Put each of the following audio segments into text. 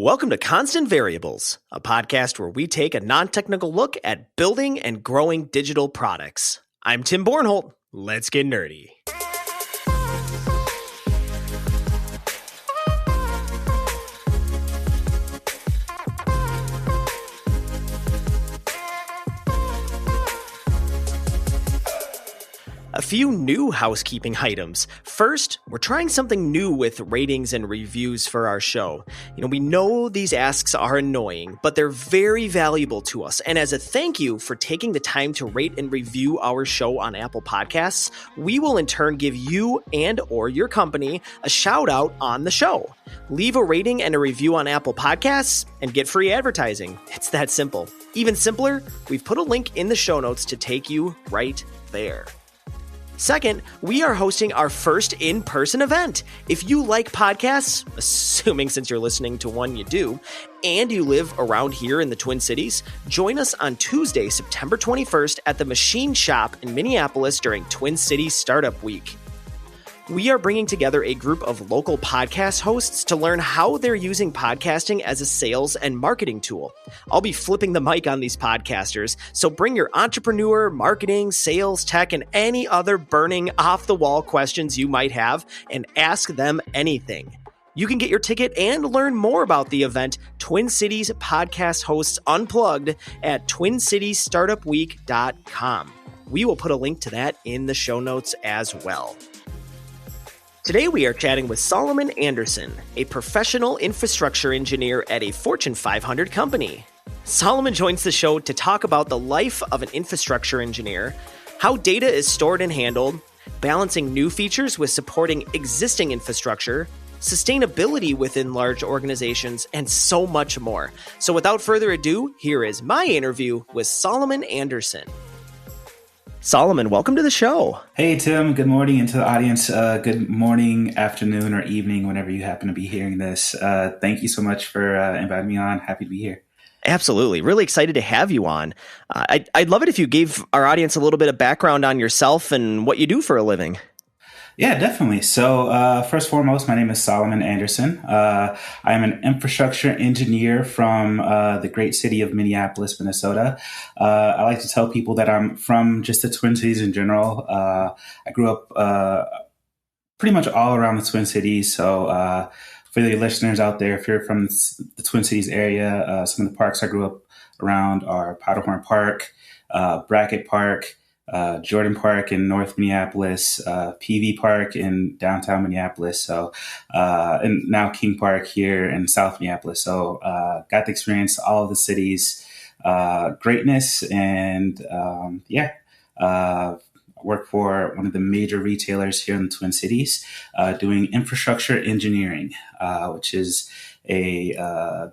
Welcome to Constant Variables, a podcast where we take a non-technical look at building and growing digital products. I'm Tim Bornholt. Let's get nerdy. A few new housekeeping items. First, we're trying something new with ratings and reviews for our show. We know these asks are annoying, but they're very valuable to us. And as a thank you for taking the time to rate and review our show on Apple Podcasts, we will in turn give you and or your company a shout out on the show. Leave a rating and a review on Apple Podcasts and get free advertising. It's that simple. Even simpler, we've put a link in the show notes to take you right there. Second, we are hosting our first in-person event. If you like podcasts, assuming since you're listening to one you do, and you live around here in the Twin Cities, join us on Tuesday, September 21st at the Machine Shop in Minneapolis during Twin Cities Startup Week. We are bringing together a group of local podcast hosts to learn how they're using podcasting as a sales and marketing tool. I'll be flipping the mic on these podcasters, so bring your entrepreneur, marketing, sales, tech, and any other burning off-the-wall questions you might have and ask them anything. You can get your ticket and learn more about the event, Twin Cities Podcast Hosts Unplugged, at twincitiesstartupweek.com. We will put a link to that in the show notes as well. Today we are chatting with Solomon Anderson, a professional infrastructure engineer at a Fortune 500 company. Solomon joins the show to talk about the life of an infrastructure engineer, how data is stored and handled, balancing new features with supporting existing infrastructure, sustainability within large organizations, and so much more. So without further ado, here is my interview with Solomon Anderson. Solomon, welcome to the show. Hey, Tim. Good morning, and to the audience, good morning, afternoon, or evening, whenever you happen to be hearing this. Thank you so much for inviting me on. Happy to be here. Absolutely. Really excited to have you on. I'd love it if you gave our audience a little bit of background on yourself and what you do for a living. Yeah, definitely. So first and foremost, my name is Solomon Anderson. I am an infrastructure engineer from the great city of Minneapolis, Minnesota. I like to tell people that I'm from just the Twin Cities in general. I grew up pretty much all around the Twin Cities. So for the listeners out there, if you're from the Twin Cities area, some of the parks I grew up around are Powderhorn Park, Brackett Park, Jordan Park in North Minneapolis, PV Park in downtown Minneapolis, and now King Park here in South Minneapolis. So got to experience all of the city's greatness, and work for one of the major retailers here in the Twin Cities, doing infrastructure engineering, which is a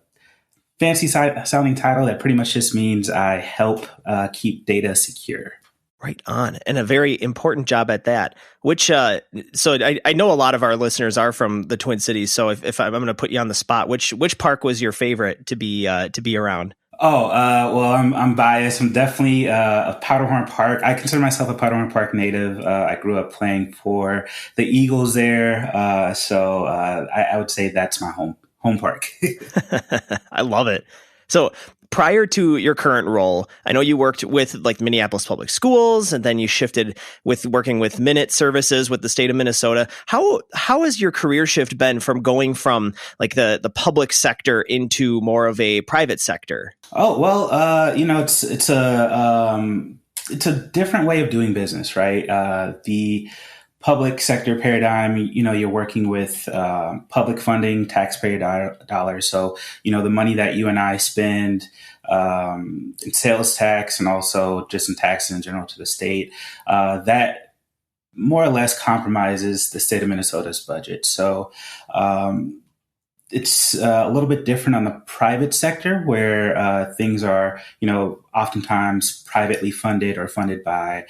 fancy sounding title that pretty much just means I help keep data secure. Right on. And a very important job at that, which, so I know a lot of our listeners are from the Twin Cities. So if I'm going to put you on the spot, which park was your favorite to be around? Well, I'm biased. I'm definitely a Powderhorn Park. I consider myself a Powderhorn Park native. I grew up playing for the Eagles there. So I would say that's my home park. I love it. So prior to your current role, I know you worked with like Minneapolis Public Schools, and then you shifted with working with Minute Services with the state of Minnesota. How has your career shift been from going from like the public sector into more of a private sector? Oh, well, it's a different way of doing business, right? The public sector paradigm, you're working with public funding, taxpayer dollars. So, the money that you and I spend in sales tax and also just in taxes in general to the state, that more or less compromises the state of Minnesota's budget. So it's a little bit different on the private sector where things are, oftentimes privately funded or funded by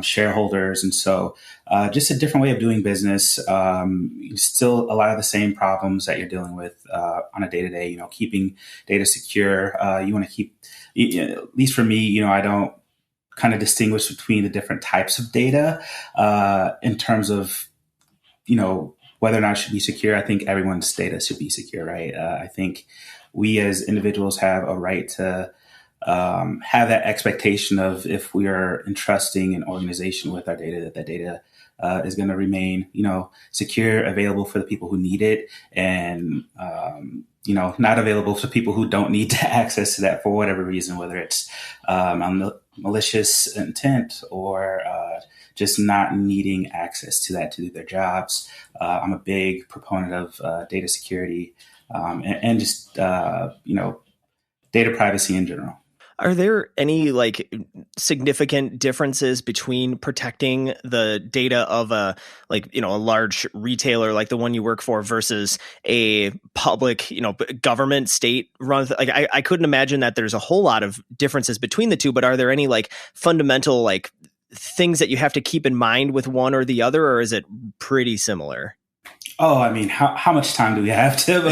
shareholders. And so just a different way of doing business. Still a lot of the same problems that you're dealing with on a day-to-day, keeping data secure. You want to keep, at least for me, I don't kind of distinguish between the different types of data in terms of, whether or not it should be secure, I think everyone's data should be secure, right? I think we as individuals have a right to have that expectation of if we are entrusting an organization with our data, that data is going to remain, secure, available for the people who need it, and not available for people who don't need to access to that for whatever reason, whether it's on malicious intent or just not needing access to that to do their jobs. I'm a big proponent of data security and just data privacy in general. Are there any significant differences between protecting the data of a large retailer like the one you work for versus a public, government state run? I couldn't imagine that there's a whole lot of differences between the two, but are there any fundamental things that you have to keep in mind with one or the other, or is it pretty similar? Oh, I mean, how much time do we have, Tim?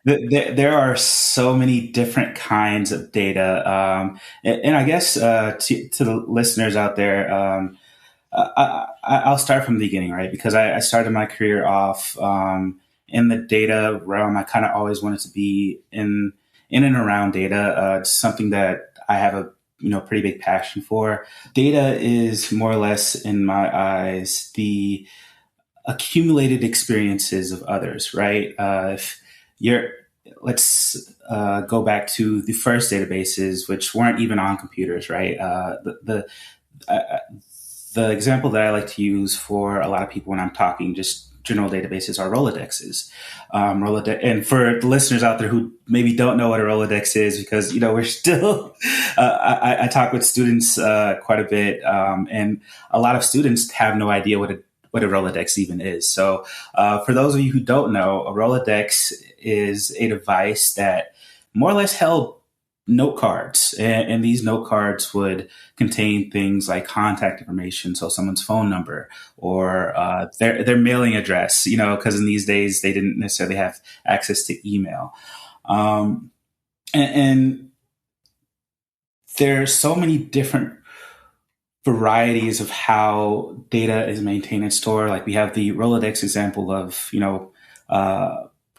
There are so many different kinds of data. And I guess to the listeners out there, I'll start from the beginning, right? Because I started my career off in the data realm. I kind of always wanted to be in and around data. It's something that I have a pretty big passion for. Data is more or less, in my eyes, the accumulated experiences of others, right? Let's go back to the first databases, which weren't even on computers, right? The example that I like to use for a lot of people when I'm talking just general databases are Rolodexes. And for the listeners out there who maybe don't know what a Rolodex is, because we're still, I talk with students quite a bit, and a lot of students have no idea what a Rolodex even is. So for those of you who don't know, a Rolodex is a device that more or less held note cards. And these note cards would contain things like contact information, so someone's phone number or their mailing address, because in these days they didn't necessarily have access to email. And there's so many different varieties of how data is maintained and stored. Like we have the Rolodex example of,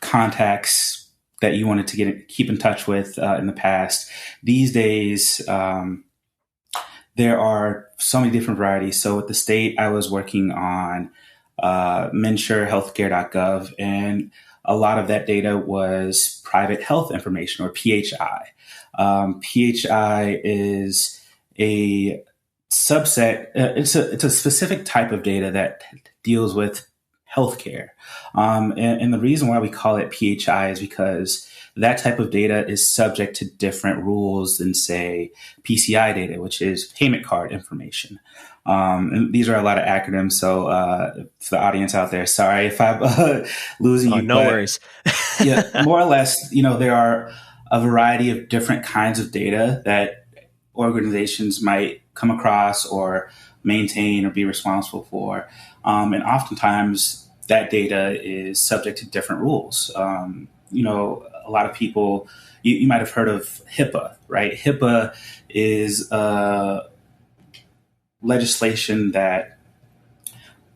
contacts that you wanted to keep in touch with in the past. These days, there are so many different varieties. So with the state, I was working on MinsureHealthcare.gov, and a lot of that data was private health information, or PHI. PHI is a subset. It's a specific type of data that deals with healthcare. And the reason why we call it PHI is because that type of data is subject to different rules than, say, PCI data, which is payment card information. And these are a lot of acronyms. So for the audience out there, sorry if I'm losing you. No worries. Yeah, more or less, there are a variety of different kinds of data that organizations might come across or maintain or be responsible for. And oftentimes that data is subject to different rules. A lot of people, you might have heard of HIPAA, right? HIPAA is legislation that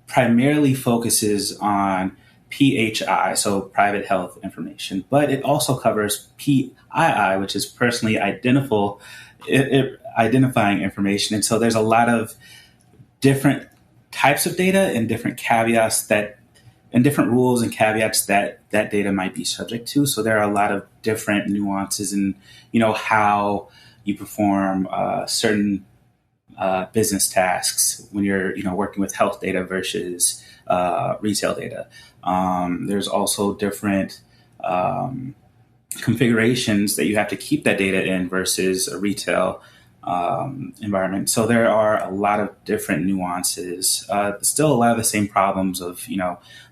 primarily focuses on PHI, so private health information, but it also covers PII, which is personally identifying information. And so there's a lot of different types of data and different caveats and different rules and caveats that data might be subject to. So there are a lot of different nuances in, how you perform certain business tasks when you're, working with health data versus retail data. There's also different configurations that you have to keep that data in versus a retail environment. So there are a lot of different nuances. Still a lot of the same problems of,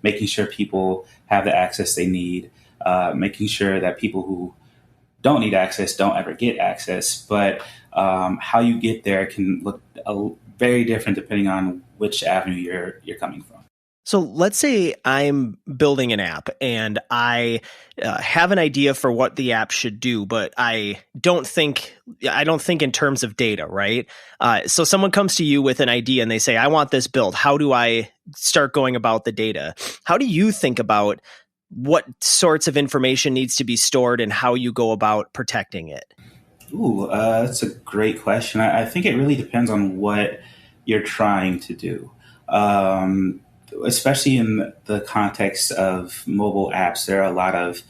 making sure people have the access they need, making sure that people who don't need access don't ever get access. But how you get there can look very different depending on which avenue you're coming from. So let's say I'm building an app and I have an idea for what the app should do, but I don't think in terms of data, right? So someone comes to you with an idea and they say, "I want this built. How do I start going about the data?" How do you think about what sorts of information needs to be stored and how you go about protecting it? Ooh, that's a great question. I think it really depends on what you're trying to do. Um, Especially in the context of mobile apps, there are a lot of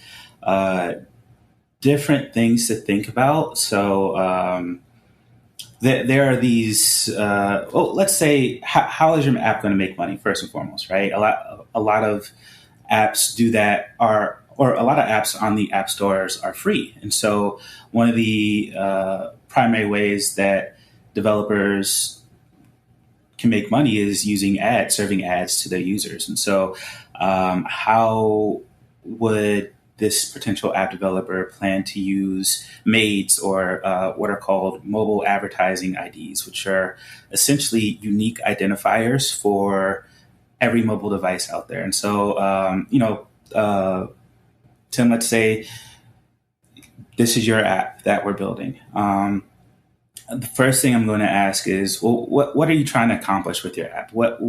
uh, different things to think about. So there are these. Let's say, how is your app going to make money first and foremost, right? A lot of apps do that are or a lot of apps on the app stores are free, and so one of the primary ways that developers can make money is using ads, serving ads to their users. And so, how would this potential app developer plan to use MAIDs, or what are called mobile advertising IDs, which are essentially unique identifiers for every mobile device out there? And so, Tim, let's say this is your app that we're building. The first thing I'm going to ask is, well, what are you trying to accomplish with your app? What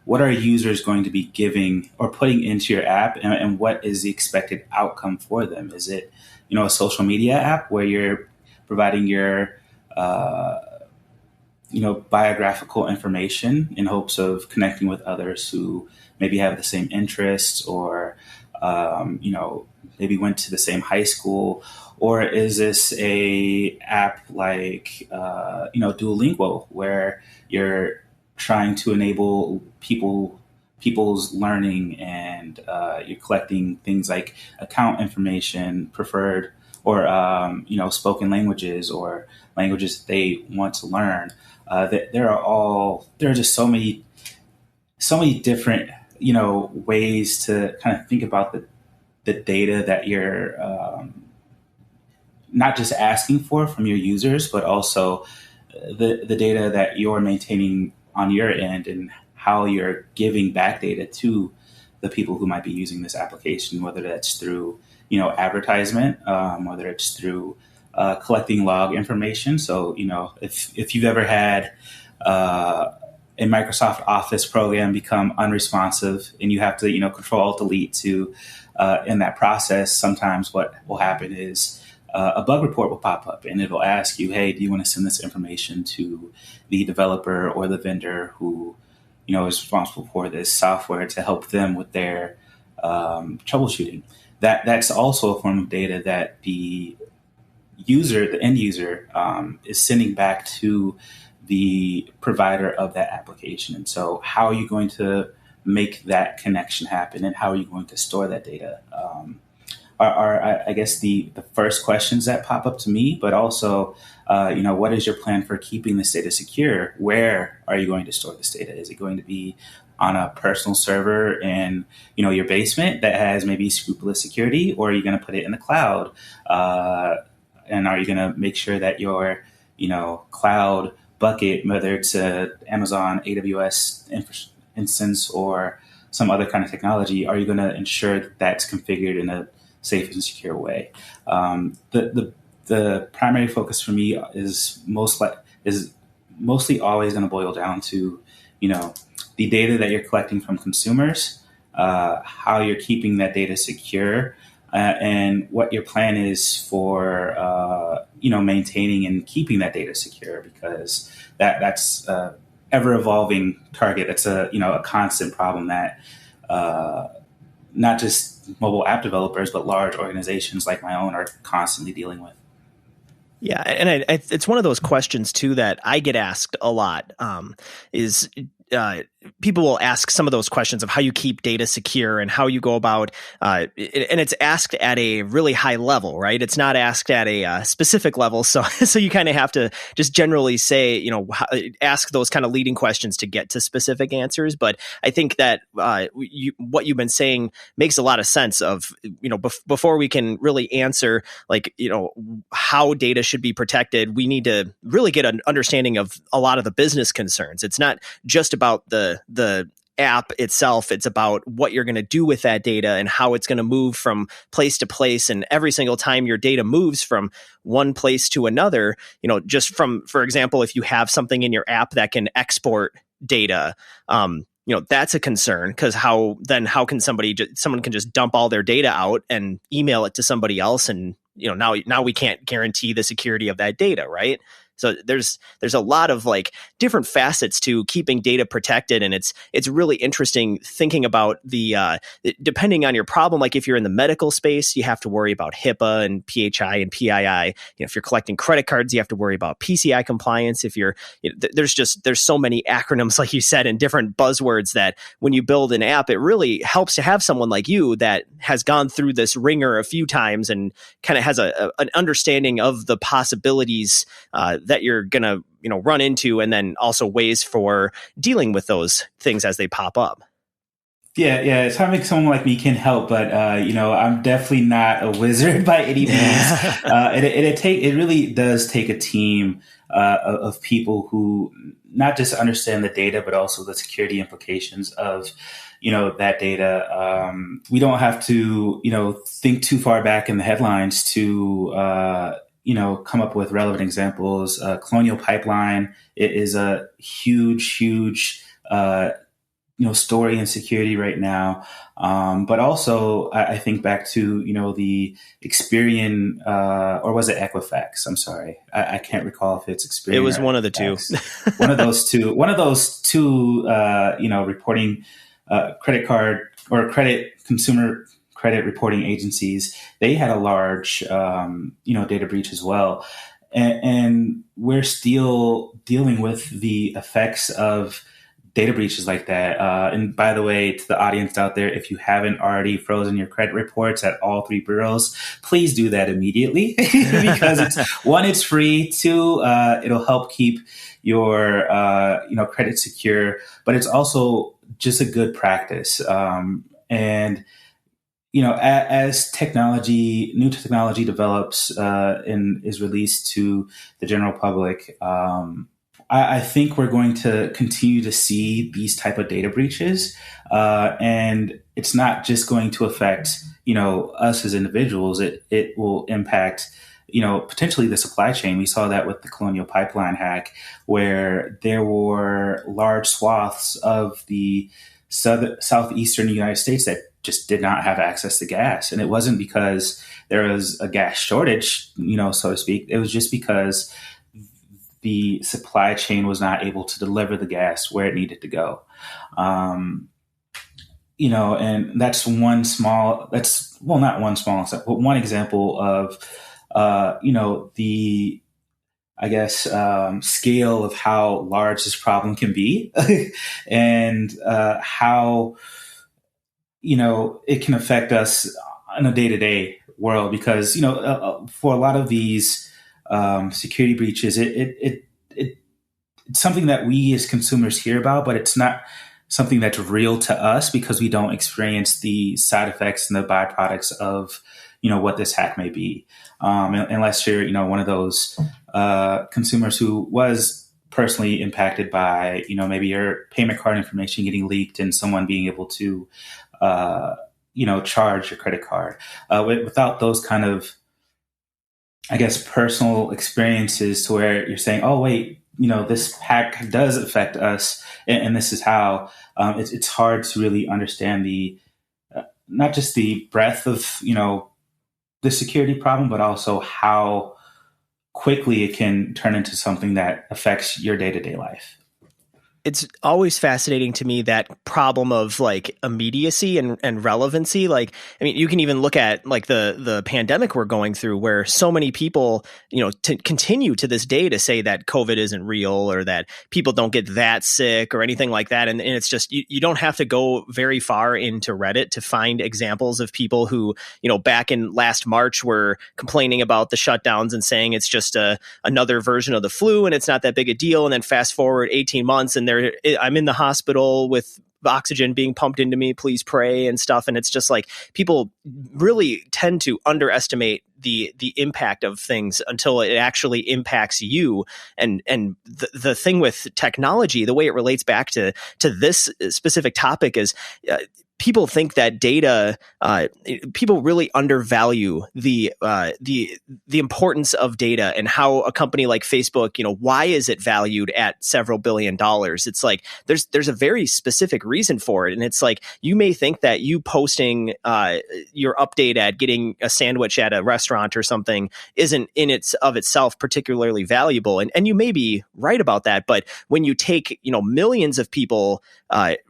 are users going to be giving or putting into your app, and what is the expected outcome for them? Is it, a social media app where you're providing your uh, biographical information in hopes of connecting with others who maybe have the same interests, or maybe went to the same high school? Or is this a app like Duolingo, where you're trying to enable people's learning, and you're collecting things like account information, preferred or spoken languages, or languages that they want to learn? That there are just so many different ways to kind of think about the data that you're not just asking for from your users, but also the data that you're maintaining on your end, and how you're giving back data to the people who might be using this application, whether that's through advertisement, whether it's through collecting log information. So if you've ever had a Microsoft Office program become unresponsive, and you have to Control Alt Delete to in that process, sometimes what will happen is a bug report will pop up, and it'll ask you, "Hey, do you want to send this information to the developer or the vendor who is responsible for this software, to help them with their troubleshooting?" That's also a form of data that the end user, is sending back to the provider of that application. And so, how are you going to make that connection happen, and how are you going to store that data? I guess the first questions that pop up to me, but also, what is your plan for keeping this data secure? Where are you going to store this data? Is it going to be on a personal server in your basement that has maybe scrupulous security, or are you going to put it in the cloud? And are you going to make sure that your cloud bucket, whether it's a Amazon AWS instance or some other kind of technology, are you going to ensure that that's configured in a safe and secure way? The primary focus for me is mostly always going to boil down to the data that you're collecting from consumers, how you're keeping that data secure, and what your plan is for maintaining and keeping that data secure, because that's ever evolving target. It's a constant problem that not just mobile app developers, but large organizations like my own are constantly dealing with. Yeah, and it's one of those questions too that I get asked a lot. Is people will ask some of those questions of how you keep data secure and how you go about, and it's asked at a really high level, right? It's not asked at a specific level, so you kind of have to just generally say, ask those kind of leading questions to get to specific answers. But I think that what you've been saying makes a lot of sense. Of before we can really answer how data should be protected, we need to really get an understanding of a lot of the business concerns. It's not just about the app itself. It's about what you're going to do with that data and how it's going to move from place to place. And every single time your data moves from one place to another, just from, for example, if you have something in your app that can export data, that's a concern, because how can someone can just dump all their data out and email it to somebody else, and now we can't guarantee the security of that data, right? So there's a lot of like different facets to keeping data protected, and it's really interesting thinking about the depending on your problem. Like if you're in the medical space, you have to worry about HIPAA and PHI and PII. If you're collecting credit cards, you have to worry about PCI compliance. If you're there's so many acronyms, like you said, and different buzzwords that when you build an app, it really helps to have someone like you that has gone through this ringer a few times and kind of has an understanding of the possibilities that you're going to, run into, and then also ways for dealing with those things as they pop up. Yeah. It's how someone like me can help, but I'm definitely not a wizard by any means. It really does take a team of people who not just understand the data, but also the security implications of that data. We don't have to think too far back in the headlines to come up with relevant examples. Colonial Pipeline is a huge story in security right now. But also I think back to, the Experian, or was it Equifax? I'm sorry. I can't recall if it's Experian. It was one of the two. One of those two, reporting, credit card or consumer credit reporting agencies. They had a large, data breach as well. And we're still dealing with the effects of data breaches like that. And by the way, to the audience out there, if you haven't already frozen your credit reports at all three bureaus, please do that immediately because it's free. Two, it'll help keep your, credit secure, but it's also just a good practice. And as new technology develops and is released to the general public, I think we're going to continue to see these type of data breaches, and it's not just going to affect us as individuals. It will impact potentially the supply chain. We saw that with the Colonial Pipeline hack, where there were large swaths of the southeastern United States that just did not have access to gas. And it wasn't because there was a gas shortage, so to speak. It was just because the supply chain was not able to deliver the gas where it needed to go. And that's not one small example, but one example of, the, I guess, scale of how large this problem can be and how, it can affect us in a day-to-day world, because, for a lot of these security breaches, it's something that we as consumers hear about, but it's not something that's real to us because we don't experience the side effects and the byproducts of, what this hack may be. Unless you're, one of those consumers who was personally impacted by, maybe your payment card information getting leaked and someone being able to, charge your credit card. Without those kind of, I guess, personal experiences to where you're saying, oh, wait, this hack does affect us, and this is how, it's hard to really understand the, not just the breadth of, the security problem, but also how quickly it can turn into something that affects your day-to-day life. It's always fascinating to me, that problem of like immediacy and relevancy. Like, I mean, you can even look at like the pandemic we're going through, where so many people, continue to this day to say that COVID isn't real, or that people don't get that sick or anything like that. And it's just, you don't have to go very far into Reddit to find examples of people who, back in last March were complaining about the shutdowns and saying it's just another version of the flu and it's not that big a deal. And then fast forward 18 months and I'm in the hospital with oxygen being pumped into me, please pray and stuff. And it's just like people really tend to underestimate the impact of things until it actually impacts you. And the thing with technology, the way it relates back to this specific topic is people think that data, people really undervalue the importance of data and how a company like Facebook, why is it valued at several $billion? It's like there's a very specific reason for it, and it's like you may think that you posting your update at getting a sandwich at a restaurant or something isn't in itself particularly valuable, and you may be right about that. But when you take millions of people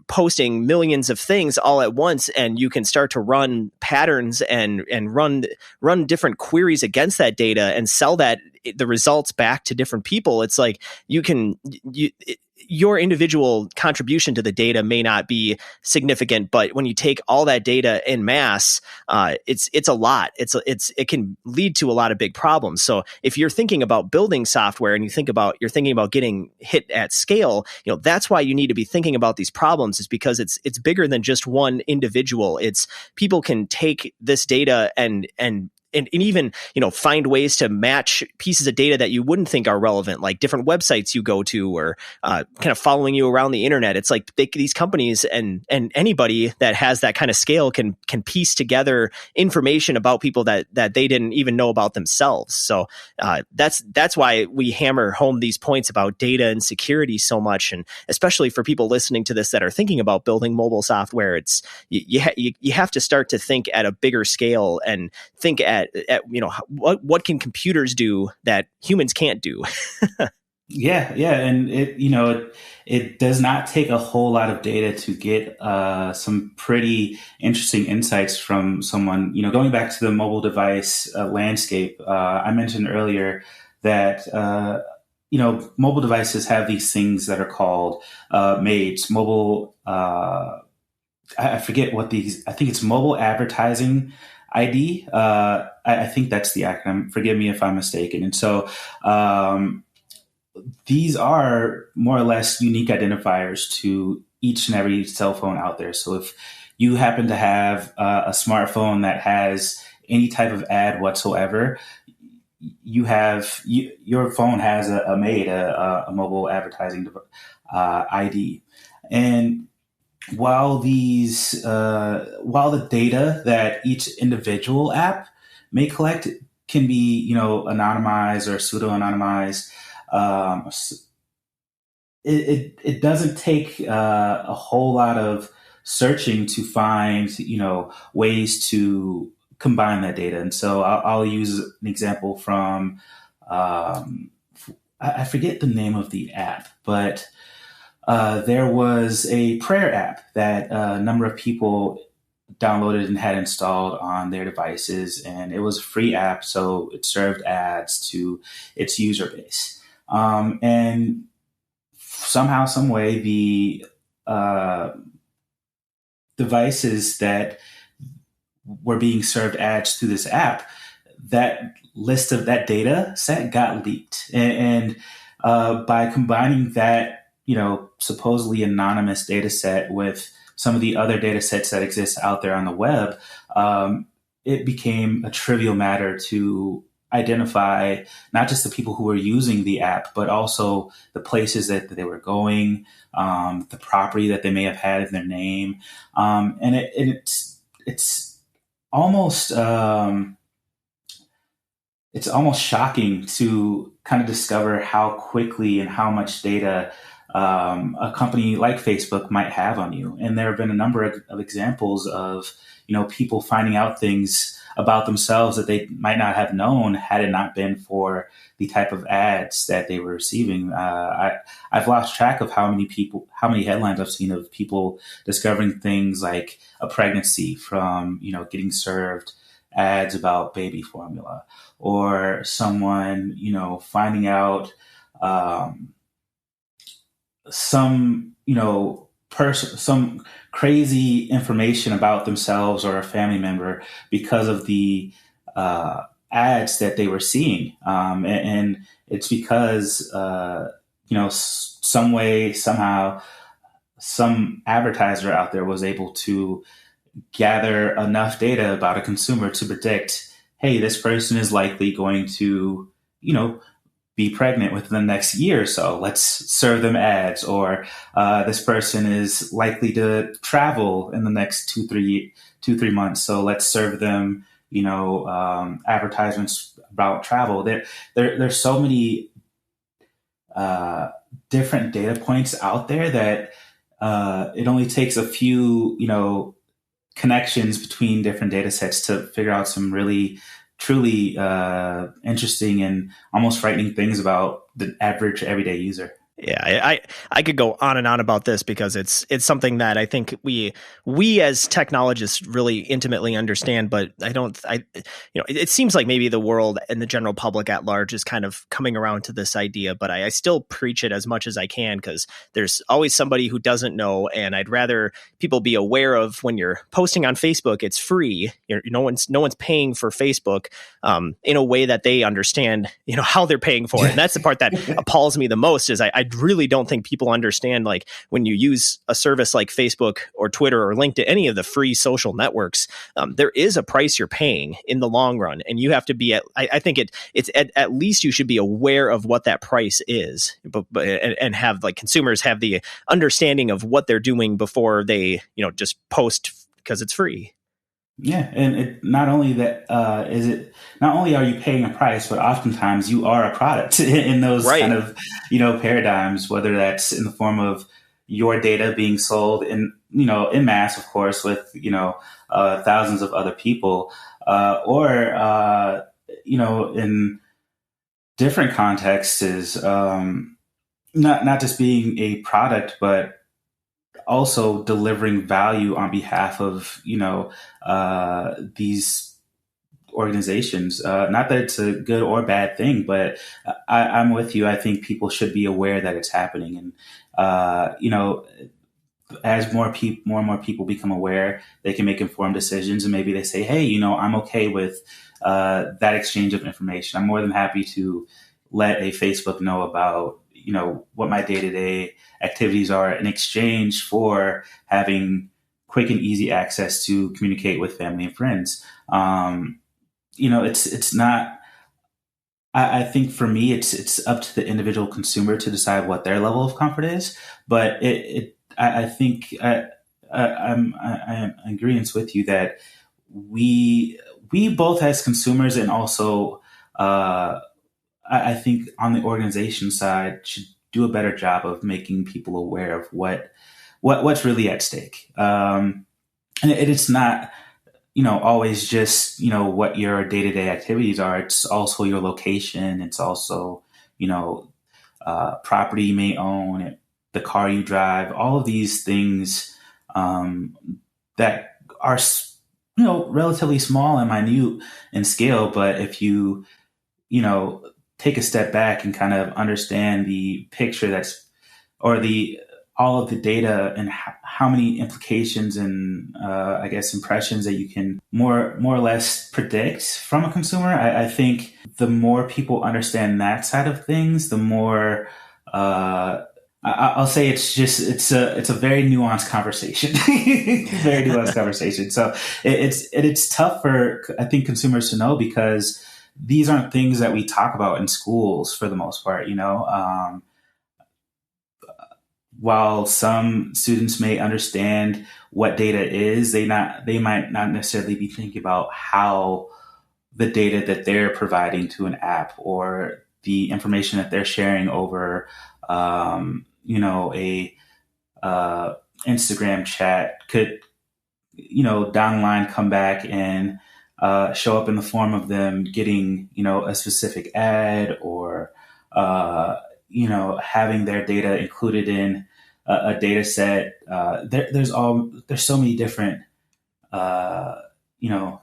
posting millions of things all at once, and you can start to run patterns and run different queries against that data and sell the results back to different people. It's like your individual contribution to the data may not be significant, but when you take all that data en masse, it's a lot. It can lead to a lot of big problems. So if you're thinking about building software and you're thinking about getting hit at scale, that's why you need to be thinking about these problems, is because it's bigger than just one individual. It's people can take this data and even find ways to match pieces of data that you wouldn't think are relevant, like different websites you go to, or kind of following you around the internet. It's like these companies and anybody that has that kind of scale can piece together information about people that they didn't even know about themselves. So that's why we hammer home these points about data and security so much, and especially for people listening to this that are thinking about building mobile software. It's you have to start to think at a bigger scale and think at what can computers do that humans can't do. Yeah, and it does not take a whole lot of data to get some pretty interesting insights from someone. Going back to the mobile device landscape, I mentioned earlier that mobile devices have these things that are called MAIDs, mobile. I forget what these. I think it's mobile advertising ID. I think that's the acronym. Forgive me if I'm mistaken. And so these are more or less unique identifiers to each and every cell phone out there. So if you happen to have a smartphone that has any type of ad whatsoever, your phone has a MAID, a mobile advertising ID. And while the data that each individual app may collect can be, anonymized or pseudo-anonymized, it doesn't take a whole lot of searching to find, ways to combine that data. And so I'll use an example from, I forget the name of the app, but there was a prayer app that a number of people downloaded and had installed on their devices, and it was a free app, so it served ads to its user base. And somehow, some way, the devices that were being served ads through this app, that list of that data set got leaked, and by combining that supposedly anonymous data set with some of the other data sets that exist out there on the web, it became a trivial matter to identify not just the people who were using the app, but also the places that they were going, the property that they may have had in their name. And it's almost shocking to kind of discover how quickly and how much data a company like Facebook might have on you. And there have been a number of examples of, people finding out things about themselves that they might not have known had it not been for the type of ads that they were receiving. I've lost track of how many headlines I've seen of people discovering things like a pregnancy from, getting served ads about baby formula, or someone, finding out, some crazy information about themselves or a family member because of the ads that they were seeing. And it's because, some way, somehow, some advertiser out there was able to gather enough data about a consumer to predict, hey, this person is likely going to, be pregnant within the next year or so. Let's serve them ads. Or this person is likely to travel in the next 2-3 months. So let's serve them, advertisements about travel. There's so many different data points out there that it only takes a few, connections between different data sets to figure out some really truly interesting and almost frightening things about the average everyday user. Yeah, I could go on and on about this because it's something that I think we as technologists really intimately understand, but it seems like maybe the world and the general public at large is kind of coming around to this idea, but I still preach it as much as I can because there's always somebody who doesn't know, and I'd rather people be aware of when you're posting on Facebook, it's free. No one's paying for Facebook in a way that they understand, how they're paying for it. And that's the part that appalls me the most is I really don't think people understand, like when you use a service like Facebook or Twitter or LinkedIn, any of the free social networks, there is a price you're paying in the long run. And you have to be I think it's at least you should be aware of what that price is, and have like consumers have the understanding of what they're doing before they, just post because it's free. Yeah, and not only that not only are you paying a price, but oftentimes you are a product in those Right. kind of paradigms. Whether that's in the form of your data being sold in in mass, of course, with thousands of other people, or in different contexts is not just being a product, but also delivering value on behalf of these organizations. Not that it's a good or bad thing, but I'm with you. I think people should be aware that it's happening, and as more and more people become aware, they can make informed decisions, and maybe they say, hey, I'm okay with that exchange of information. I'm more than happy to let a Facebook know about what my day-to-day activities are in exchange for having quick and easy access to communicate with family and friends. It's not. I think for me, it's up to the individual consumer to decide what their level of comfort is. But I think I'm in agreement with you that we both as consumers and also I think on the organization side should do a better job of making people aware of what's really at stake. And it's not, always just, what your day-to-day activities are. It's also your location. It's also, property you may own, the car you drive, all of these things that are, relatively small and minute in scale. But if you, take a step back and kind of understand the picture or all of the data and how many implications and I guess impressions that you can more or less predict from a consumer. I think the more people understand that side of things, the more I'll say it's a very nuanced conversation, very nuanced conversation. So it's tough for, I think, consumers to know because these aren't things that we talk about in schools for the most part, while some students may understand what data is, they might not necessarily be thinking about how the data that they're providing to an app or the information that they're sharing over, a Instagram chat could, down the line come back and show up in the form of them getting, a specific ad or, having their data included in a data set. There's so many different,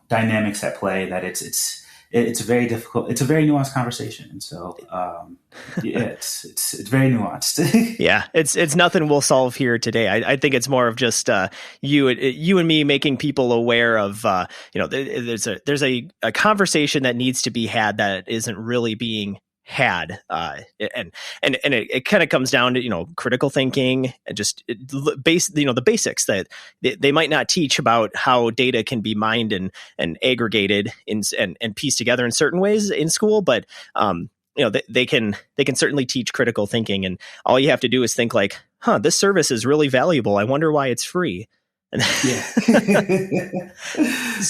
dynamics at play that it's very difficult. It's a very nuanced conversation. And so, it's very nuanced. Yeah, it's nothing we'll solve here today. I think it's more of just you and me making people aware of there's a conversation that needs to be had that isn't really being had, and it kind of comes down to critical thinking and just the basics that they might not teach about how data can be mined and aggregated and pieced together in certain ways in school, but they can certainly teach critical thinking, and all you have to do is think like, this service is really valuable. I wonder why it's free. Yeah.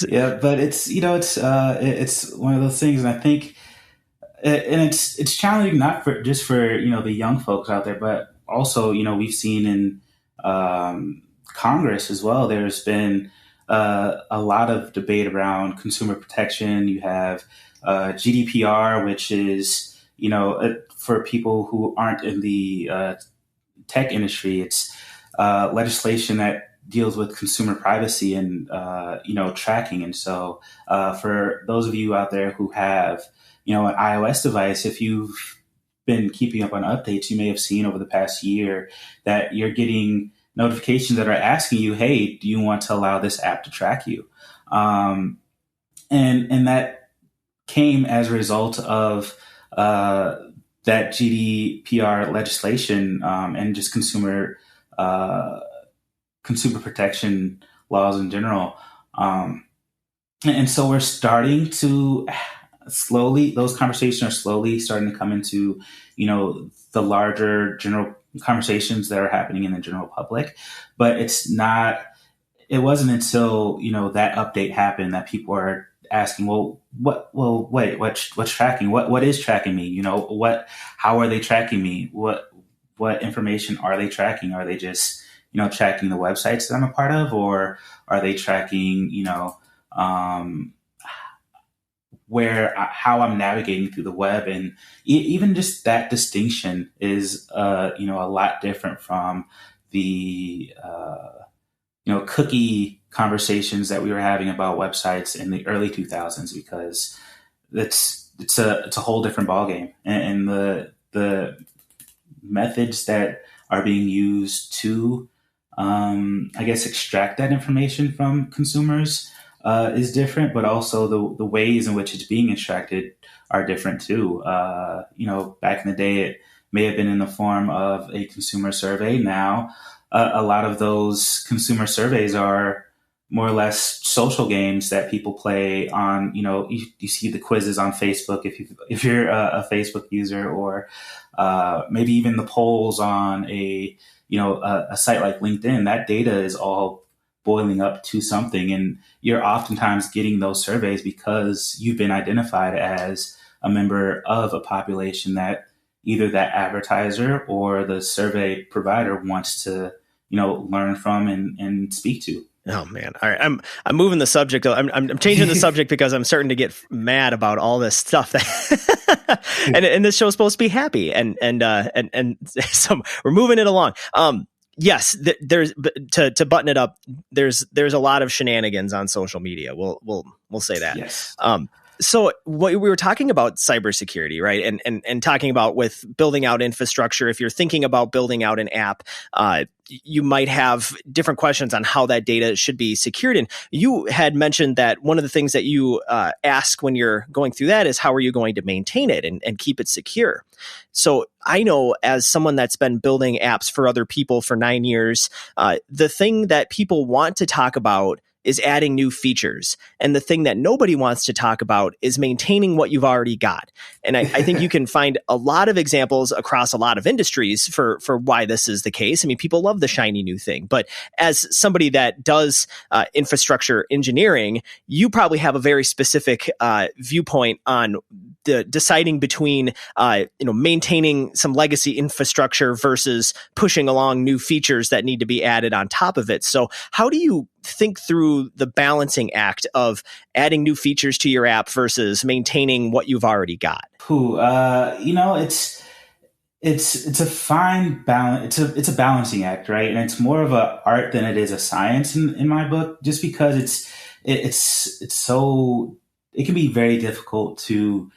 Yeah, but it's one of those things, and I think, and it's challenging not just for the young folks out there, but also we've seen in Congress as well. There's been a lot of debate around consumer protection. You have GDPR, which is for people who aren't in the tech industry, it's legislation that deals with consumer privacy and tracking. And so for those of you out there who have an iOS device, if you've been keeping up on updates, you may have seen over the past year that you're getting notifications that are asking you, hey, do you want to allow this app to track you? And that came as a result of that GDPR legislation and just consumer protection laws in general. And so we're starting to slowly, those conversations are slowly starting to come into, the larger general conversations that are happening in the general public. But it wasn't until, that update happened that people are asking, wait, what's tracking? What is tracking me? How are they tracking me? What information are they tracking? Are they just, tracking the websites that I'm a part of, or are they tracking, how I'm navigating through the web? And even just that distinction is, a lot different from the, cookie conversations that we were having about websites in the early 2000s, because it's a whole different ballgame, and the methods that are being used to extract that information from consumers is different, but also the ways in which it's being extracted are different too. Back in the day, it may have been in the form of a consumer survey. Now, a lot of those consumer surveys are more or less social games that people play on. You see the quizzes on Facebook if you're a Facebook user, or maybe even the polls on a site like LinkedIn. That data is all boiling up to something, and you're oftentimes getting those surveys because you've been identified as a member of a population that either that advertiser or the survey provider wants to learn from and speak to. Oh man! All right, I'm moving the subject. I'm changing the subject because I'm starting to get mad about all this stuff. And this show's supposed to be happy, and so we're moving it along. Yes, there's to button it up. There's a lot of shenanigans on social media. We'll say that. Yes. So what we were talking about cybersecurity, right? And talking about with building out infrastructure. If you're thinking about building out an app, you might have different questions on how that data should be secured. And you had mentioned that one of the things that you ask when you're going through that is how are you going to maintain it and keep it secure? So I know, as someone that's been building apps for other people for 9 years, the thing that people want to talk about is adding new features. And the thing that nobody wants to talk about is maintaining what you've already got. And I think you can find a lot of examples across a lot of industries for why this is the case. I mean, people love the shiny new thing. But as somebody that does infrastructure engineering, you probably have a very specific viewpoint on the deciding between maintaining some legacy infrastructure versus pushing along new features that need to be added on top of it. So how do you think through the balancing act of adding new features to your app versus maintaining what you've already got? It's a fine balance. It's a balancing act, right? And it's more of an art than it is a science in my book, just because it's so, it can be very difficult to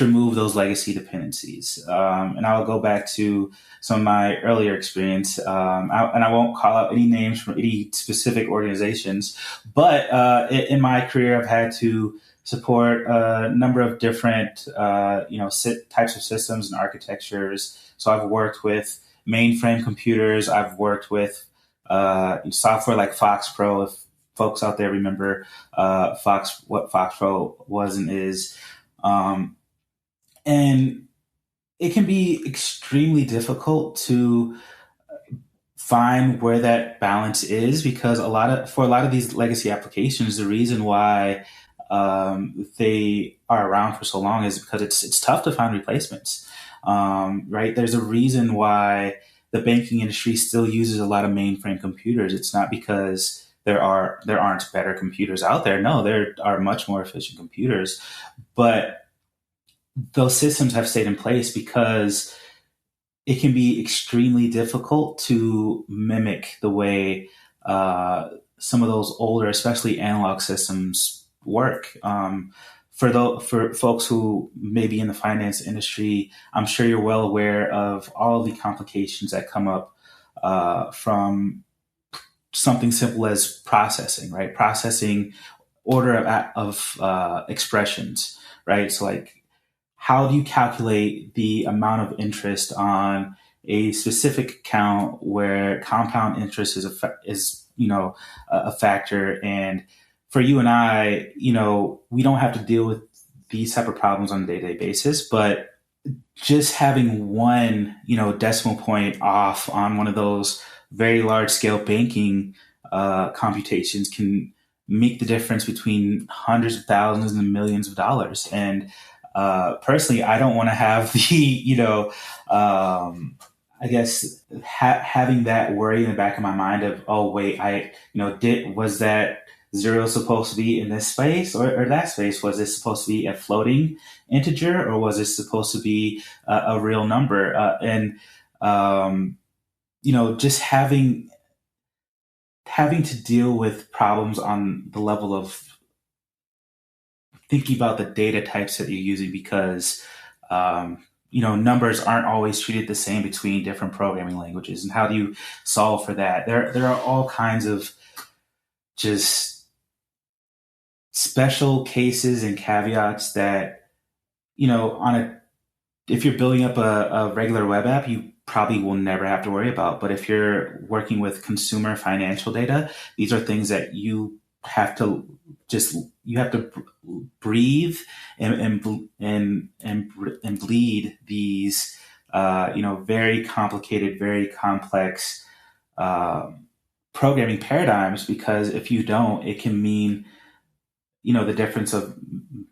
remove those legacy dependencies. And I'll go back to some of my earlier experience. And I won't call out any names from any specific organizations, but in my career, I've had to support a number of different, types of systems and architectures. So I've worked with mainframe computers. I've worked with software like FoxPro. If folks out there remember what FoxPro was and is, and it can be extremely difficult to find where that balance is, because for a lot of these legacy applications, the reason why they are around for so long is because it's tough to find replacements. Right? There's a reason why the banking industry still uses a lot of mainframe computers. It's not because there aren't better computers out there. No, there are much more efficient computers, but those systems have stayed in place because it can be extremely difficult to mimic the way some of those older, especially analog systems, work. For folks who may be in the finance industry, I'm sure you're well aware of all the complications that come up from something simple as processing, right? Processing order of expressions, right? So like, how do you calculate the amount of interest on a specific account where compound interest is a factor? And for you and I, we don't have to deal with these type of problems on a day-to-day basis, but just having one, decimal point off on one of those very large scale banking computations can make the difference between hundreds of thousands and millions of dollars. And personally, I don't want to have the, I guess having that worry in the back of my mind of, oh wait, was that zero supposed to be in this space or that space? Was this supposed to be a floating integer, or was this supposed to be a real number? Just having to deal with problems on the level of thinking about the data types that you're using, because numbers aren't always treated the same between different programming languages. And how do you solve for that? There are all kinds of just special cases and caveats that, if you're building up a regular web app, you probably will never have to worry about. But if you're working with consumer financial data, these are things that you have to breathe and bleed these very complicated, very complex programming paradigms, because if you don't, it can mean the difference of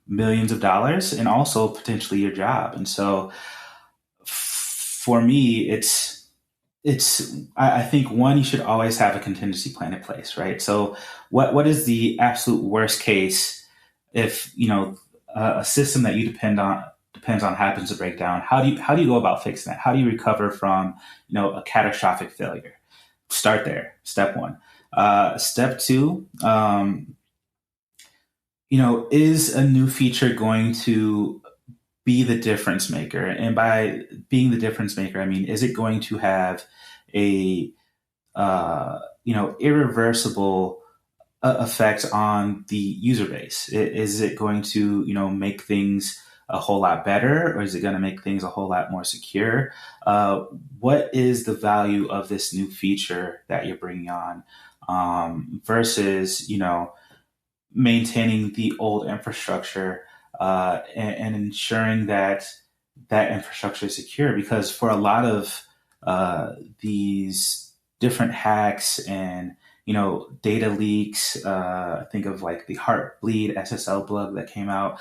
millions of dollars and also potentially your job. And so for me, I think, one, you should always have a contingency plan in place, right? So what is the absolute worst case if, a system that you depends on happens to break down? How do you go about fixing that? How do you recover from, a catastrophic failure? Start there. Step one. Step two, is a new feature going to be the difference maker? And by being the difference maker, I mean, is it going to have a irreversible effect on the user base? Is it going to make things a whole lot better, or is it going to make things a whole lot more secure? What is the value of this new feature that you're bringing on versus maintaining the old infrastructure and ensuring that infrastructure is secure? Because for a lot of these different hacks and data leaks, think of like the Heartbleed SSL bug that came out.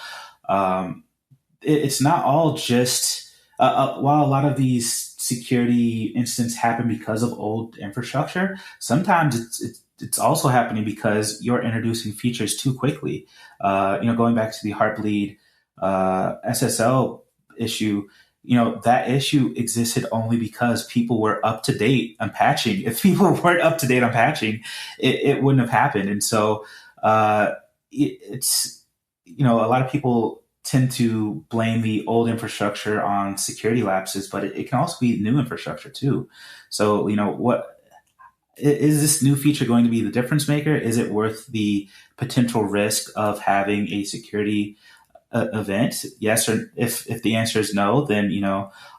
It's not all just while a lot of these security incidents happen because of old infrastructure, sometimes it's also happening because you're introducing features too quickly. Going back to the Heartbleed SSL issue, that issue existed only because people were up to date on patching. If people weren't up to date on patching, it wouldn't have happened. And so it's a lot of people tend to blame the old infrastructure on security lapses, but it can also be new infrastructure too. So is this new feature going to be the difference maker? Is it worth the potential risk of having a security event? Yes, or if the answer is no, then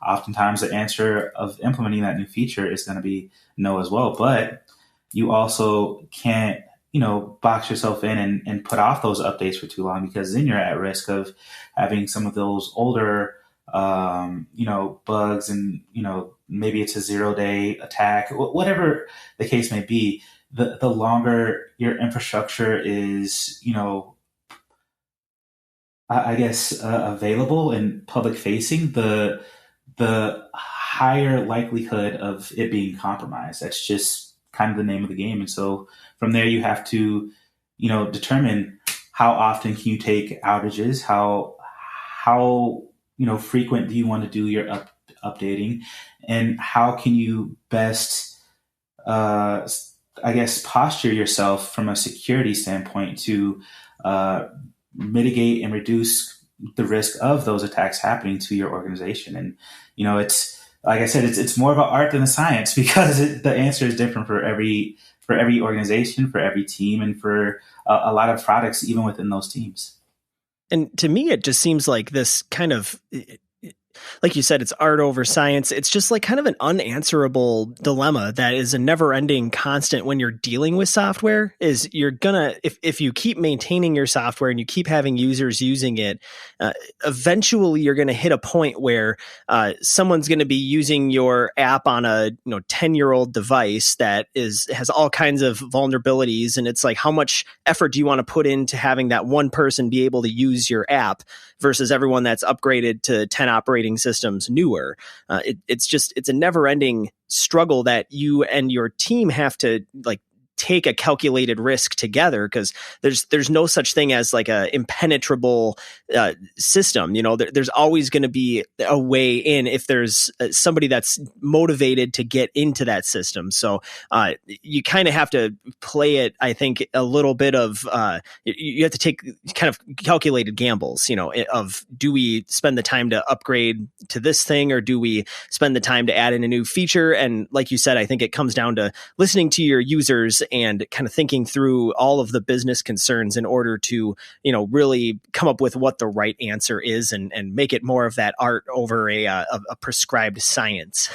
oftentimes the answer of implementing that new feature is going to be no as well. But you also can't box yourself in and put off those updates for too long, because then you're at risk of having some of those older bugs, and maybe it's a 0-day attack, whatever the case may be. The longer your infrastructure is I guess available and public facing, the higher likelihood of it being compromised. That's just kind of the name of the game. And so from there, you have to determine how often can you take outages, how frequent do you want to do your updating, and how can you best I guess posture yourself from a security standpoint to mitigate and reduce the risk of those attacks happening to your organization. And it's like I said, it's more of an art than a science, because the answer is different for every organization, for every team, and for a lot of products even within those teams. And to me, it just seems like this kind of, like you said, it's art over science. It's just like kind of an unanswerable dilemma that is a never ending constant when you're dealing with software. Is you're gonna, if you keep maintaining your software and you keep having users using it, eventually you're going to hit a point where someone's going to be using your app on a 10-year-old device that has all kinds of vulnerabilities. And it's like, how much effort do you want to put into having that one person be able to use your app versus everyone that's upgraded to 10 operating systems newer? It's a never-ending struggle that you and your team have to take a calculated risk together, because there's no such thing as like a impenetrable system. There's always going to be a way in if there's somebody that's motivated to get into that system. So you kind of have to play it, I think, a little bit of you have to take kind of calculated gambles, of, do we spend the time to upgrade to this thing, or do we spend the time to add in a new feature? And like you said, I think it comes down to listening to your users and kind of thinking through all of the business concerns in order to, really come up with what the right answer is, and make it more of that art over a prescribed science.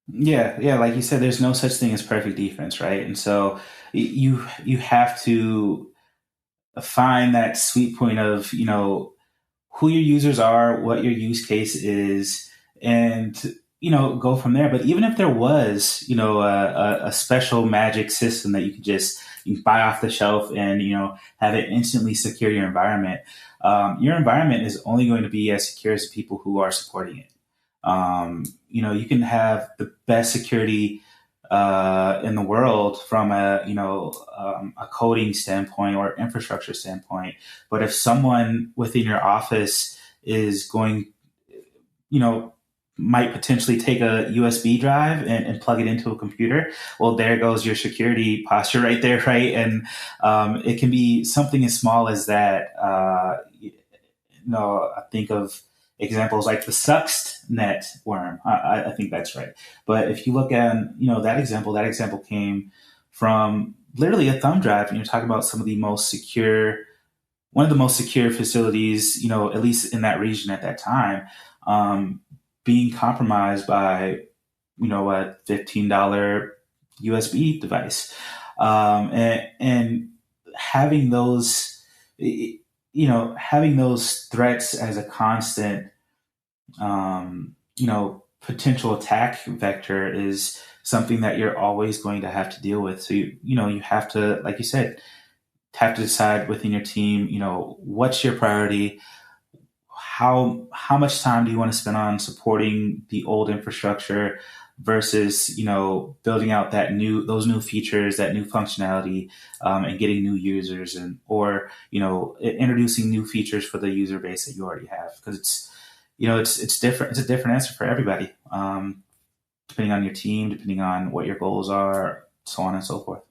Yeah. Like you said, there's no such thing as perfect defense, right? And so you have to find that sweet point of, who your users are, what your use case is, and go from there. But even if there was a special magic system that you can buy off the shelf and have it instantly secure your environment is only going to be as secure as the people who are supporting it. You can have the best security in the world from a coding standpoint or infrastructure standpoint, but if someone within your office is going, might potentially take a USB drive and plug it into a computer, well, there goes your security posture right there, right? And it can be something as small as that. I think of examples like the Stuxnet worm. I think that's right. But if you look at that example came from literally a thumb drive, and you're talking about one of the most secure facilities, at least in that region at that time, being compromised by a $15 USB device, and having those threats as a constant, potential attack vector is something that you're always going to have to deal with. So you have to, like you said, have to decide within your team, what's your priority, how much time do you want to spend on supporting the old infrastructure versus building out those new features, that new functionality, and getting new users, or introducing new features for the user base that you already have, because it's different. It's a different answer for everybody, depending on your team, depending on what your goals are, so on and so forth.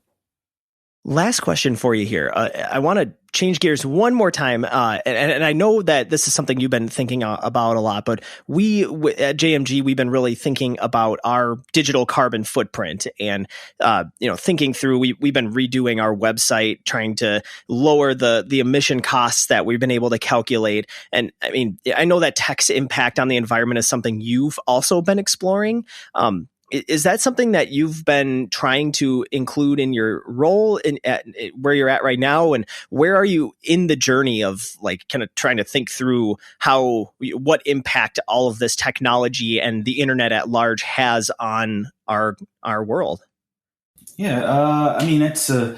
Last question for you here. I want to change gears one more time. And I know that this is something you've been thinking about a lot, but at JMG, we've been really thinking about our digital carbon footprint and, thinking through, we've been redoing our website, trying to lower the emission costs that we've been able to calculate. And I mean, I know that tech's impact on the environment is something you've also been exploring. Is that something that you've been trying to include in your role at where you're at right now? And where are you in the journey of like kind of trying to think through what impact all of this technology and the internet at large has on our world? Yeah, I mean, it's a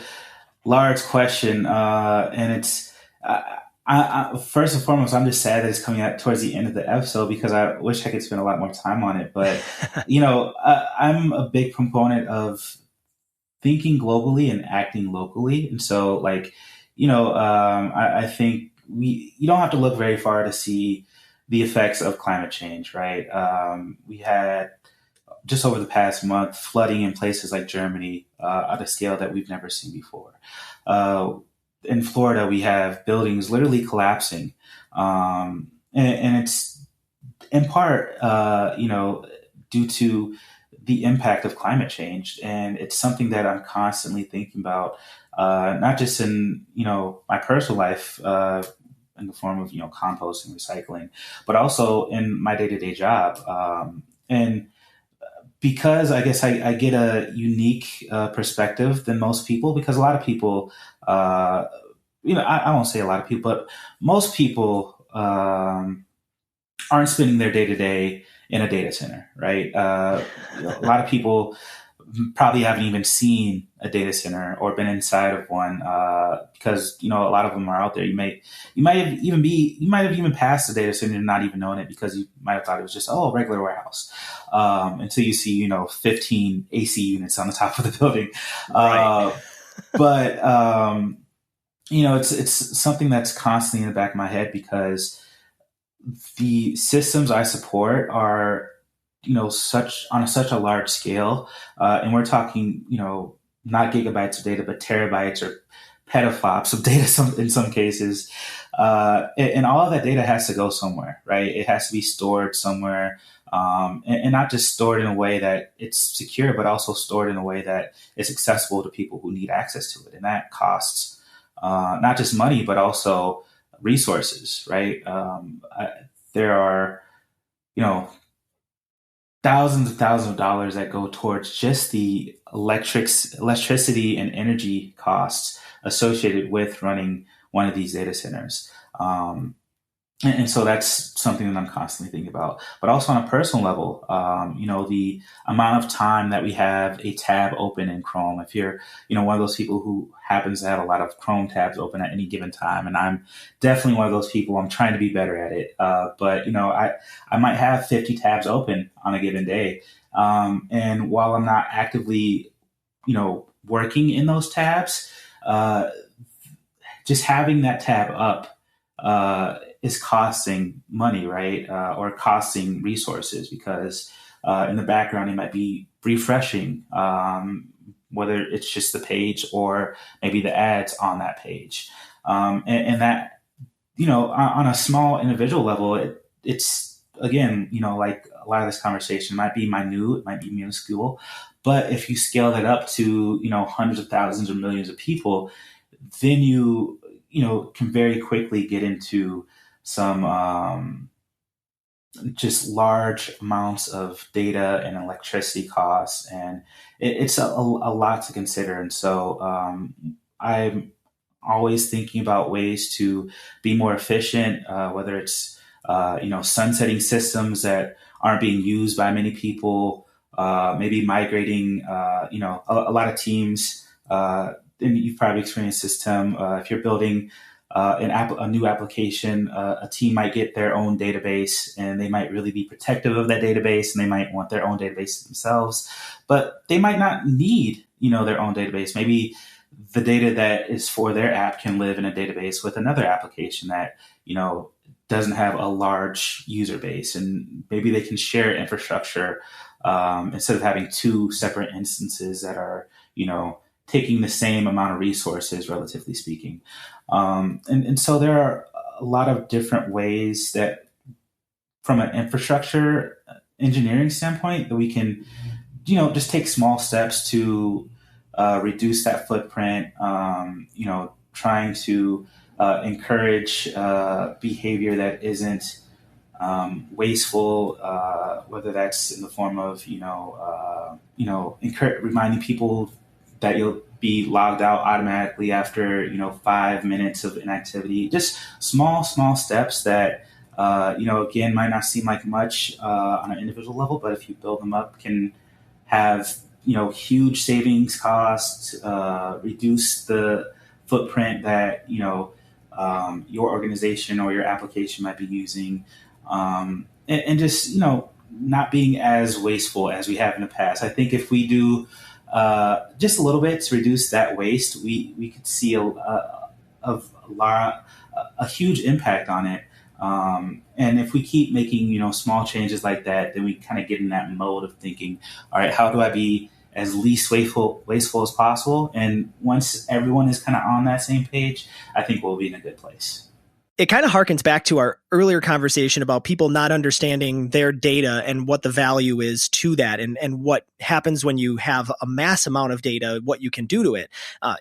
large question, and it's. First and foremost, I'm just sad that it's coming out towards the end of the episode because I wish I could spend a lot more time on it. But I'm a big proponent of thinking globally and acting locally, and so I think you don't have to look very far to see the effects of climate change, right? We had just over the past month flooding in places like Germany at a scale that we've never seen before. In Florida, we have buildings literally collapsing, and it's in part, due to the impact of climate change, and it's something that I'm constantly thinking about, not just in my personal life, in the form of composting, recycling, but also in my day to day job, and because I guess I get a unique perspective than most people, because a lot of people, I won't say a lot of people, but most people aren't spending their day to day in a data center, right? A lot of people probably haven't even seen a data center or been inside of one, because a lot of them are out there. You might have even passed the data center and not even known it, because you might have thought it was just a regular warehouse, until you see 15 AC units on the top of the building. Right. But it's something that's constantly in the back of my head, because the systems I support are such a large scale, and we're talking not gigabytes of data but terabytes or petaflops of data in some cases, and all of that data has to go somewhere, right? It has to be stored somewhere, and not just stored in a way that it's secure, but also stored in a way that is accessible to people who need access to it, and that costs not just money but also resources, right? There are thousands of dollars that go towards just the electricity and energy costs associated with running one of these data centers. And so that's something that I'm constantly thinking about. But also on a personal level, the amount of time that we have a tab open in Chrome. If you're, one of those people who happens to have a lot of Chrome tabs open at any given time, and I'm definitely one of those people. I'm trying to be better at it. But I might have 50 tabs open on a given day. And while I'm not actively, working in those tabs, just having that tab up, is costing money, right? Or costing resources, because in the background it might be refreshing, whether it's just the page or maybe the ads on that page. And that, on a small individual level, it's again, like a lot of this conversation might be minute, it might be minuscule, but if you scale that up to, hundreds of thousands or millions of people, then you can very quickly get into some just large amounts of data and electricity costs, and it's a lot to consider. And so I'm always thinking about ways to be more efficient, whether it's sunsetting systems that aren't being used by many people, maybe migrating. A lot of teams, and you've probably experienced this, Tim. If you're building a new application, a team might get their own database, and they might really be protective of that database, and they might want their own database themselves, but they might not need their own database. Maybe the data that is for their app can live in a database with another application that doesn't have a large user base, and maybe they can share infrastructure, instead of having two separate instances that are taking the same amount of resources, relatively speaking. And so there are a lot of different ways that, from an infrastructure engineering standpoint, that we can, just take small steps to reduce that footprint. Trying to encourage behavior that isn't wasteful, whether that's in the form of reminding people that you'll be logged out automatically after 5 minutes of inactivity. Just small steps that again might not seem like much on an individual level, but if you build them up, can have huge savings costs, reduce the footprint that your organization or your application might be using, and just not being as wasteful as we have in the past. I think if we do just a little bit to reduce that waste, we could see a huge impact on it. And if we keep making small changes like that, then we kind of get in that mode of thinking, all right, how do I be as least wasteful as possible? And once everyone is kind of on that same page, I think we'll be in a good place. It kind of harkens back to our earlier conversation about people not understanding their data and what the value is to that, and what happens when you have a mass amount of data, what you can do to it.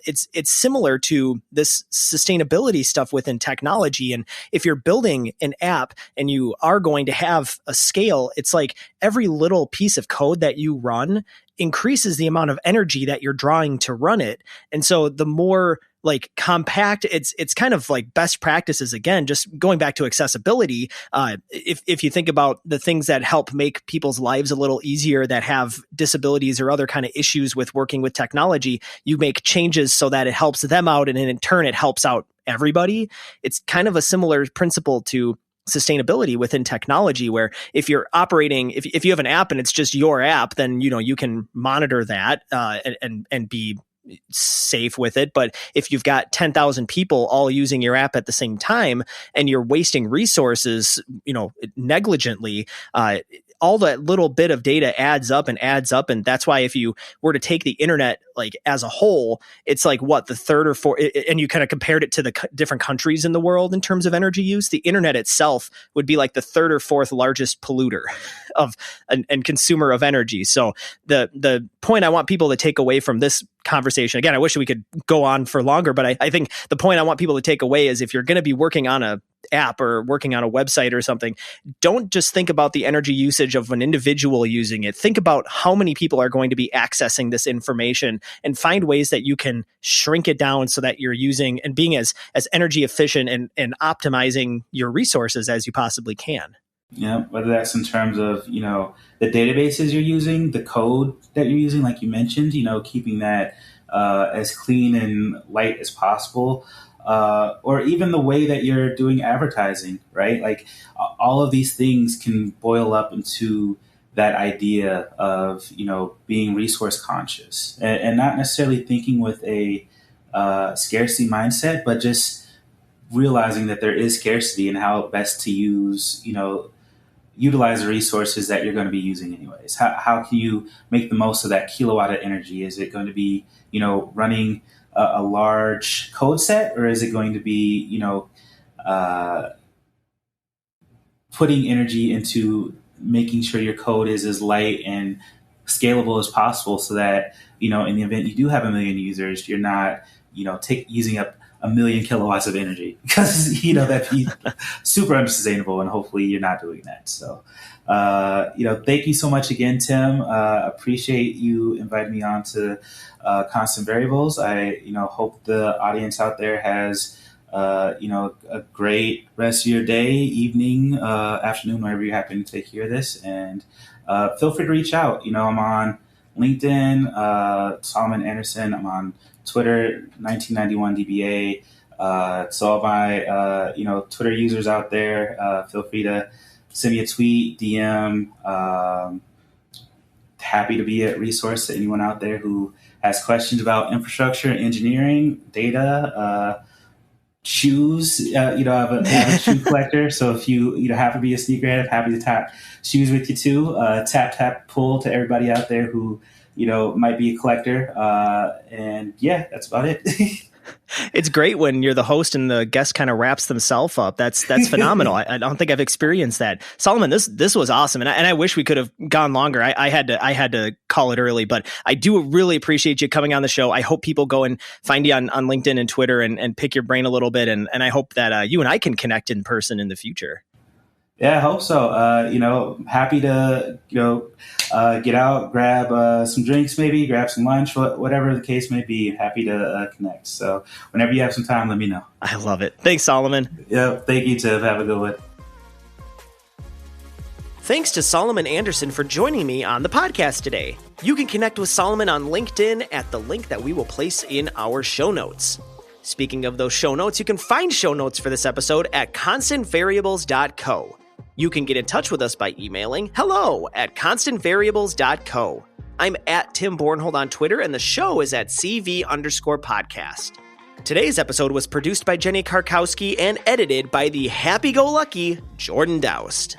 It's similar to this sustainability stuff within technology. And if you're building an app and you are going to have a scale, it's like every little piece of code that you run increases the amount of energy that you're drawing to run it. And so the more like compact, it's kind of like best practices. Again, just going back to accessibility. If you think about the things that help make people's lives a little easier that have disabilities or other kind of issues with working with technology, you make changes so that it helps them out, and in turn it helps out everybody. It's kind of a similar principle to sustainability within technology, where if you're operating, if you have an app and it's just your app, then you can monitor that and be safe with it. But if you've got 10,000 people all using your app at the same time and you're wasting resources, negligently, all that little bit of data adds up. And that's why if you were to take the internet like as a whole, it's like the third or fourth, and you kind of compared it to the different countries in the world in terms of energy use, the internet itself would be like the third or fourth largest polluter of and consumer of energy. So the point I want people to take away from this conversation, again, I wish we could go on for longer, but I think the point I want people to take away is, if you're going to be working on a app or working on a website or something, don't just think about the energy usage of an individual using it. Think about how many people are going to be accessing this information, and find ways that you can shrink it down so that you're using and being as energy efficient and optimizing your resources as you possibly can. Yeah, whether that's in terms of, the databases you're using, the code that you're using, like you mentioned, keeping that as clean and light as possible. Or even the way that you're doing advertising, right? Like all of these things can boil up into that idea of, being resource conscious and not necessarily thinking with a scarcity mindset, but just realizing that there is scarcity and how best to utilize the resources that you're going to be using anyways. How can you make the most of that kilowatt of energy? Is it going to be, running a large code set, or is it going to be, putting energy into making sure your code is as light and scalable as possible, so that, in the event you do have 1 million users, you're not, using up 1 million kilowatts of energy, because, that'd be super unsustainable, and hopefully you're not doing that. So, thank you so much again, Tim. Appreciate you inviting me on to Constant Variables. I, hope the audience out there has, a great rest of your day, evening, afternoon, wherever you happen to hear this. And feel free to reach out. I'm on LinkedIn, Solomon Anderson. I'm on Twitter, 1991DBA. So all my, Twitter users out there, feel free to send me a tweet, DM. Happy to be a resource to anyone out there who has questions about infrastructure, engineering, data, shoes. I have a shoe collector. So if you happen to be a sneakerhead, I'm happy to tap shoes with you too. Tap, pull to everybody out there who, might be a collector. And yeah, that's about it. It's great when you're the host and the guest kind of wraps themselves up. That's phenomenal. I don't think I've experienced that. Solomon, this was awesome. And I wish we could have gone longer. I had to call it early, but I do really appreciate you coming on the show. I hope people go and find you on LinkedIn and Twitter and pick your brain a little bit. And I hope that you and I can connect in person in the future. Yeah, I hope so. Happy to, get out, grab some drinks, maybe grab some lunch, whatever the case may be. Happy to connect. So whenever you have some time, let me know. I love it. Thanks, Solomon. Yeah, thank you, Tiff. Have a good one. Thanks to Solomon Anderson for joining me on the podcast today. You can connect with Solomon on LinkedIn at the link that we will place in our show notes. Speaking of those show notes, you can find show notes for this episode at constantvariables.co. You can get in touch with us by emailing hello@constantvariables.co. I'm at Tim Bornhold on Twitter, and the show is at CV_podcast. Today's episode was produced by Jenny Karkowski and edited by the happy-go-lucky Jordan Doust.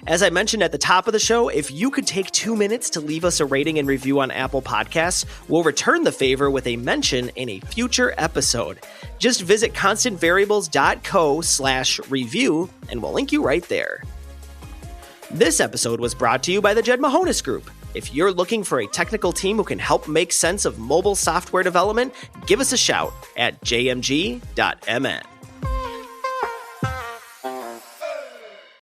As I mentioned at the top of the show, if you could take 2 minutes to leave us a rating and review on Apple Podcasts, we'll return the favor with a mention in a future episode. Just visit constantvariables.co/review and we'll link you right there. This episode was brought to you by the Jed Mahonis Group. If you're looking for a technical team who can help make sense of mobile software development, give us a shout at jmg.mn.